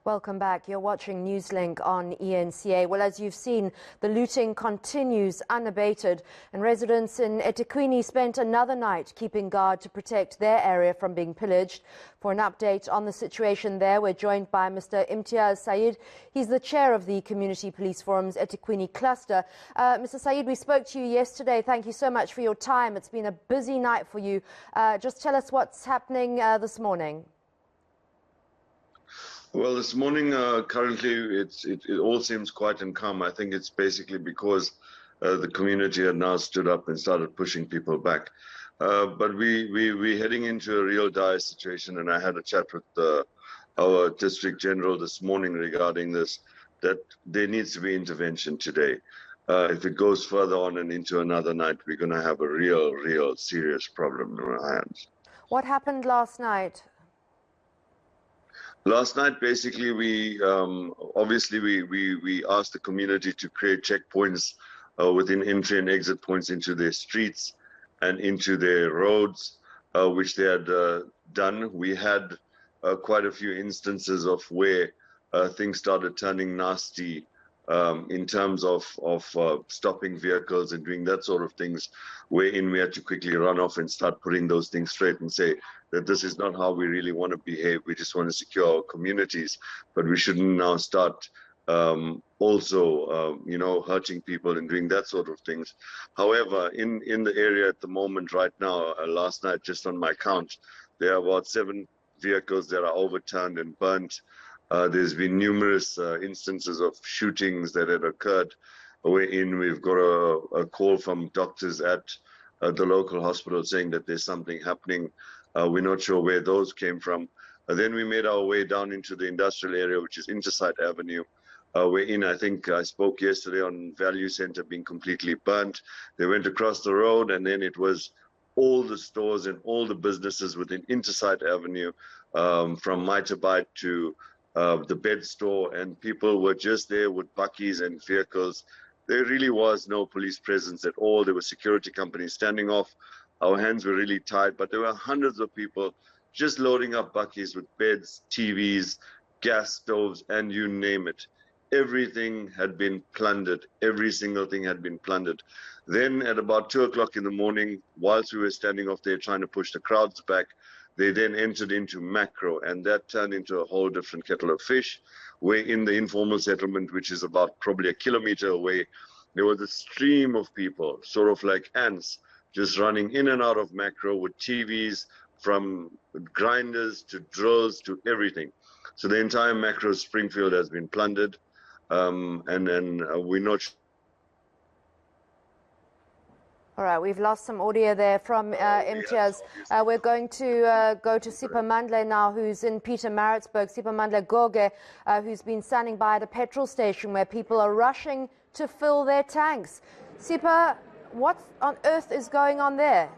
Welcome back. You're watching Newslink on ENCA. Well, as you've seen, the looting continues unabated, and residents in eThekwini spent another night keeping guard to protect their area from being pillaged. For an update on the situation there, we're joined by Mr. Imtiaz Syed. He's the chair of the Community Police Forum's eThekwini cluster. Mr. Syed, we spoke to you yesterday. Thank you so much for your time. It's been a busy night for you. Just tell us what's happening this morning. Well, this morning, currently, it all seems quiet and calm. I think it's basically because the community had now stood up and started pushing people back. But we're heading into a real dire situation, and I had a chat with our district general this morning regarding this, that there needs to be intervention today. If it goes further on and into another night, we're going to have a real serious problem in our hands. What happened last night? Last night, basically, we obviously we asked the community to create checkpoints within entry and exit points into their streets and into their roads, which they had done. We had quite a few instances of where things started turning nasty in terms of stopping vehicles and doing that sort of things, wherein we had to quickly run off and start putting those things straight and say that this is not how we really want to behave. We just want to secure our communities, but we shouldn't now start also, hurting people and doing that sort of things. However, in the area at the moment right now, last night, just on my count, there are about 7 vehicles that are overturned and burnt. There's been numerous instances of shootings that had occurred, wherein we've got a call from doctors at the local hospital saying that there's something happening. We're not sure where those came from. Then we made our way down into the industrial area, which is Intersite Avenue, wherein I think I spoke yesterday on Value Center being completely burnt. They went across the road, and then it was all the stores and all the businesses within Intersite Avenue, from Mitabite to the bed store, and people were just there with buckies and vehicles. There really was no police presence at all. There were security companies standing off. Our hands were really tied, but there were hundreds of people just loading up buckies with beds, TVs, gas stoves, and you name it. Everything had been plundered. Every single thing had been plundered. Then at about 2 o'clock in the morning, whilst we were standing off there trying to push the crowds back, they then entered into macro, and that turned into a whole different kettle of fish, where in the informal settlement, which is about probably a kilometer away, there was a stream of people, sort of like ants, just running in and out of macro with TVs, from grinders to drills to everything. So the entire macro Springfield has been plundered, and then we're not. All right, we've lost some audio there from Imtiaz. We're going to go to Sipa Mandle now, who's in Pietermaritzburg. Sipa Mandle Goge, who's been standing by at a petrol station where people are rushing to fill their tanks. Sipa, what on earth is going on there?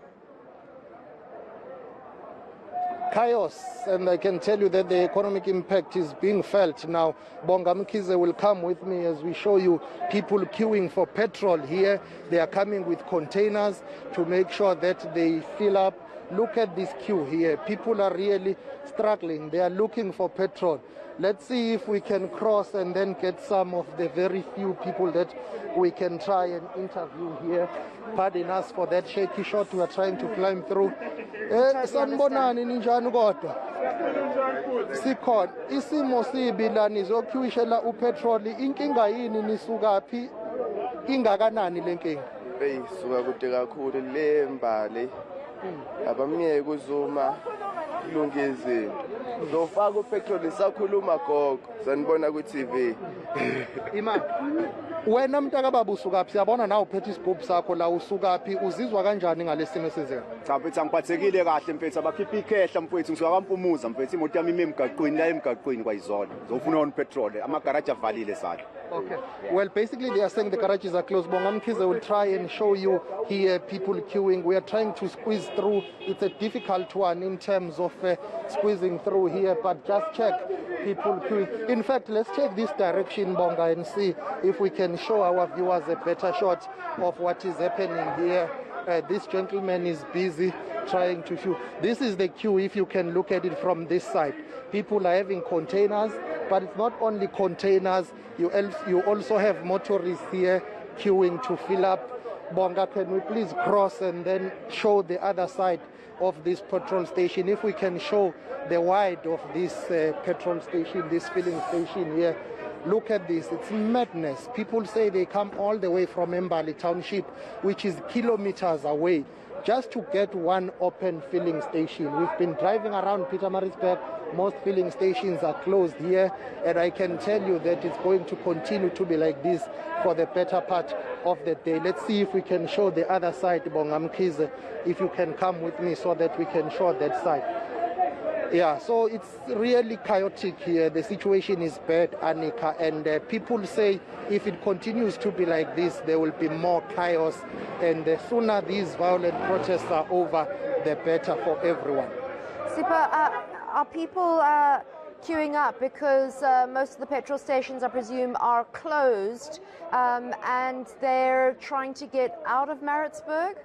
Chaos, and I can tell you that the economic impact is being felt now. Bonga Mkhize will come with me as we show you people queuing for petrol here. They are coming with containers to make sure that they fill up. Look at this queue here. People are really struggling. They are looking for petrol. Let's see if we can cross and then get some of the very few people that we can try and interview here. Pardon us for that shaky shot we are trying to climb through. Sanibonani ninjani kodwa? Sikhona isimo sibi la nizokhwishela upetrol. Inkinga yini nisukaphi? Ingakanani le nkinga? Hey, suka kude kakhulu le mbali. Abamiyeke kuzuma kulungizini. Zofaka upetrol isakhuluma gogo. Sanibona ku TV. Imali. Wena mntaka baba usukaphi? Siyabona nawe uphethe isibhubhu sakho la usukaphi? Uzizwa kanjani ngalesimo esenzeka? Cha mfethu angiphathekile kahle mfethu abakhipha ikhehla mfethu ngisuka kaMpumuza mfethu imoto yami ime emgaqweni la emgaqweni kwayizona. Ngizofuna on petrol amagaraji avalile sadla. Okay. Well, basically they are saying the garages are closed. Bonga Mkhize will try and show you here people queuing. We are trying to squeeze through. It's a difficult one in terms of squeezing through here, but just check people queuing. In fact, let's check this direction, Bonga, and see if we can show our viewers a better shot of what is happening here. This gentleman is busy trying to queue. This is the queue if you can look at it from this side. People are having containers But it's not only containers, you also have motorists here queuing to fill up. Bonga, can we please cross and then show the other side of this petrol station? If we can show the wide of this petrol station, this filling station here. Look at this, it's madness. People say they come all the way from Mbali Township, which is kilometers away, just to get one open filling station. We've been driving around Pietermaritzburg. Most filling stations are closed here, and I can tell you that it's going to continue to be like this for the better part of the day. Let's see if we can show the other side, Bongamkhize, if you can come with me so that we can show that side. Yeah, so it's really chaotic here. The situation is bad, Annika, and people say if it continues to be like this, there will be more chaos, and the sooner these violent protests are over, the better for everyone. Sipa, are people queuing up because most of the petrol stations, I presume, are closed and they're trying to get out of Maritzburg?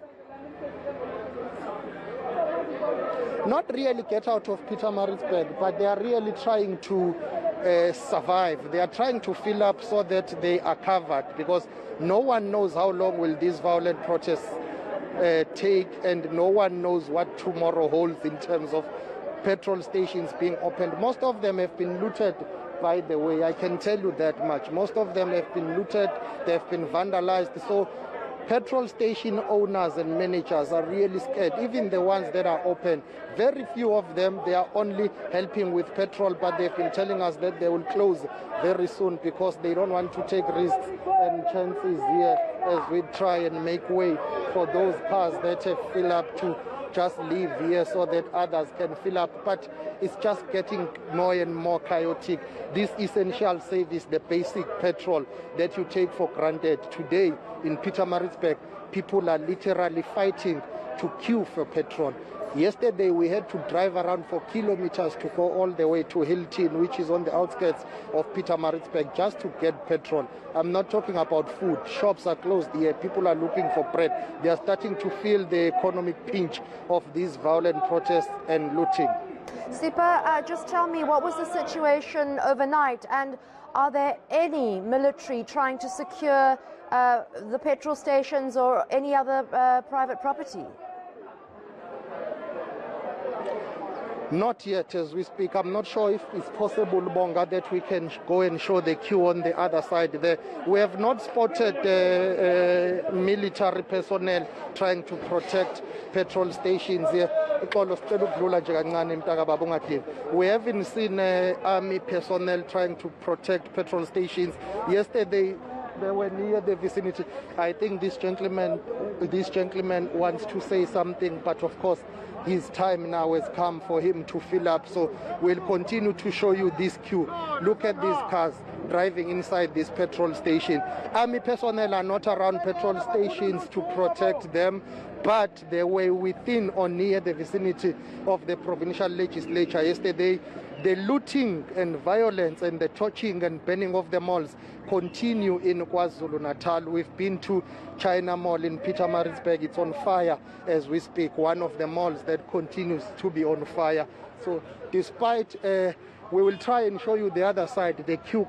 Not really get out of Pietermaritzburg, but they are really trying to survive. They are trying to fill up so that they are covered, because no one knows how long will these violent protests take, and no one knows what tomorrow holds in terms of petrol stations being opened. Most of them have been looted, by the way. I can tell you that much. Most of them have been looted, they have been vandalized. So petrol station owners and managers are really scared, even the ones that are open. Very few of them, they are only helping with petrol, but they've been telling us that they will close very soon because they don't want to take risks and chances here as we try and make way for those cars that have filled up to just leave here so that others can fill up. But it's just getting more and more chaotic. This essential service, the basic petrol that you take for granted today in Pietermaritzburg, people are literally fighting to queue for petrol. Yesterday we had to drive around for kilometers to go all the way to Hilton, which is on the outskirts of Pietermaritzburg, just to get petrol. I'm not talking about food. Shops are closed here. People are looking for bread. They are starting to feel the economic pinch of these violent protests and looting. Sipa, just tell me, what was the situation overnight, and are there any military trying to secure the petrol stations or any other private property? Not yet as we speak. I'm not sure if it's possible, Bonga, that we can go and show the queue on the other side there. We have not spotted military personnel trying to protect petrol stations here. We haven't seen army personnel trying to protect petrol stations. Yesterday, they were near the vicinity. I think this gentleman wants to say something, but of course, his time now has come for him to fill up. So we'll continue to show you this queue. Look at these cars driving inside this petrol station. Army personnel are not around petrol stations to protect them, but they were within or near the vicinity of the provincial legislature yesterday. The looting and violence and the torching and burning of the malls continue in KwaZulu-Natal. We've been to China Mall in Pietermaritzburg. It's on fire as we speak, one of the malls that continues to be on fire. So despite, we will try and show you the other side, the queue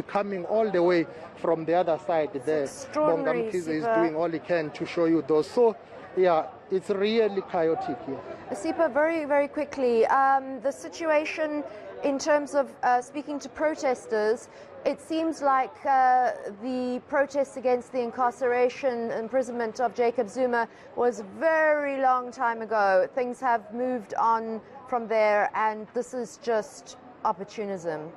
coming all the way from the other side there. Bongamkhize is doing all he can to show you those. So yeah, it's really chaotic here. Sipa, very, very quickly, the situation in terms of speaking to protesters, it seems like the protests against the incarceration, imprisonment of Jacob Zuma was a very long time ago. Things have moved on from there, and this is just opportunism.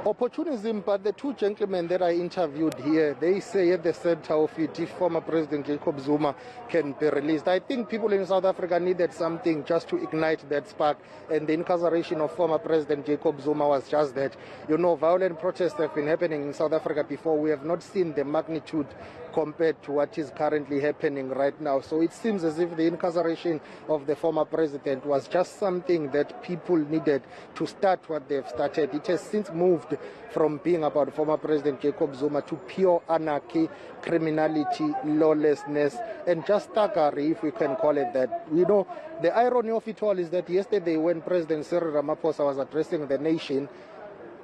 Opportunism, but the two gentlemen that I interviewed here, they say at the center of it, if former President Jacob Zuma can be released. I think people in South Africa needed something just to ignite that spark, and the incarceration of former President Jacob Zuma was just that. You know, violent protests have been happening in South Africa before. We have not seen the magnitude compared to what is currently happening right now. So it seems as if the incarceration of the former president was just something that people needed to start what they've started. It has since moved from being about former President Jacob Zuma to pure anarchy, criminality, lawlessness, and just thuggery, if we can call it that. You know, the irony of it all is that yesterday when President Cyril Ramaphosa was addressing the nation,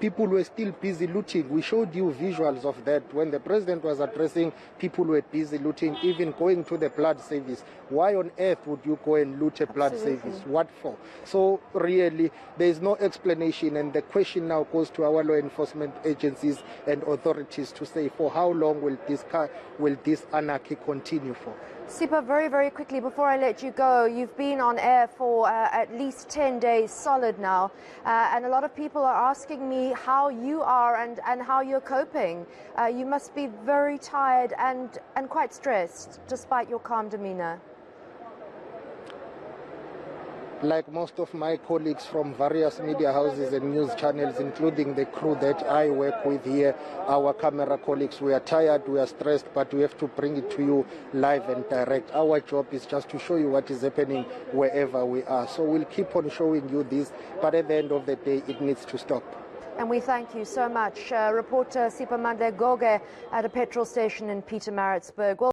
people were still busy looting. We showed you visuals of that. When the president was addressing, people were busy looting, even going to the blood service. Why on earth would you go and loot a blood service? What for? So really, there is no explanation, and the question now goes to our law enforcement agencies and authorities to say, for how long will this anarchy continue for? Sipa, very, very quickly, before I let you go, you've been on air for at least 10 days solid now, and a lot of people are asking me how you are and how you're coping. You must be very tired and quite stressed, despite your calm demeanor. Like most of my colleagues from various media houses and news channels, including the crew that I work with here, our camera colleagues, we are tired, we are stressed, but we have to bring it to you live and direct. Our job is just to show you what is happening wherever we are. So we'll keep on showing you this, but at the end of the day, it needs to stop. And we thank you so much. Reporter Sipa Mandle Goge at a petrol station in Pietermaritzburg. Well,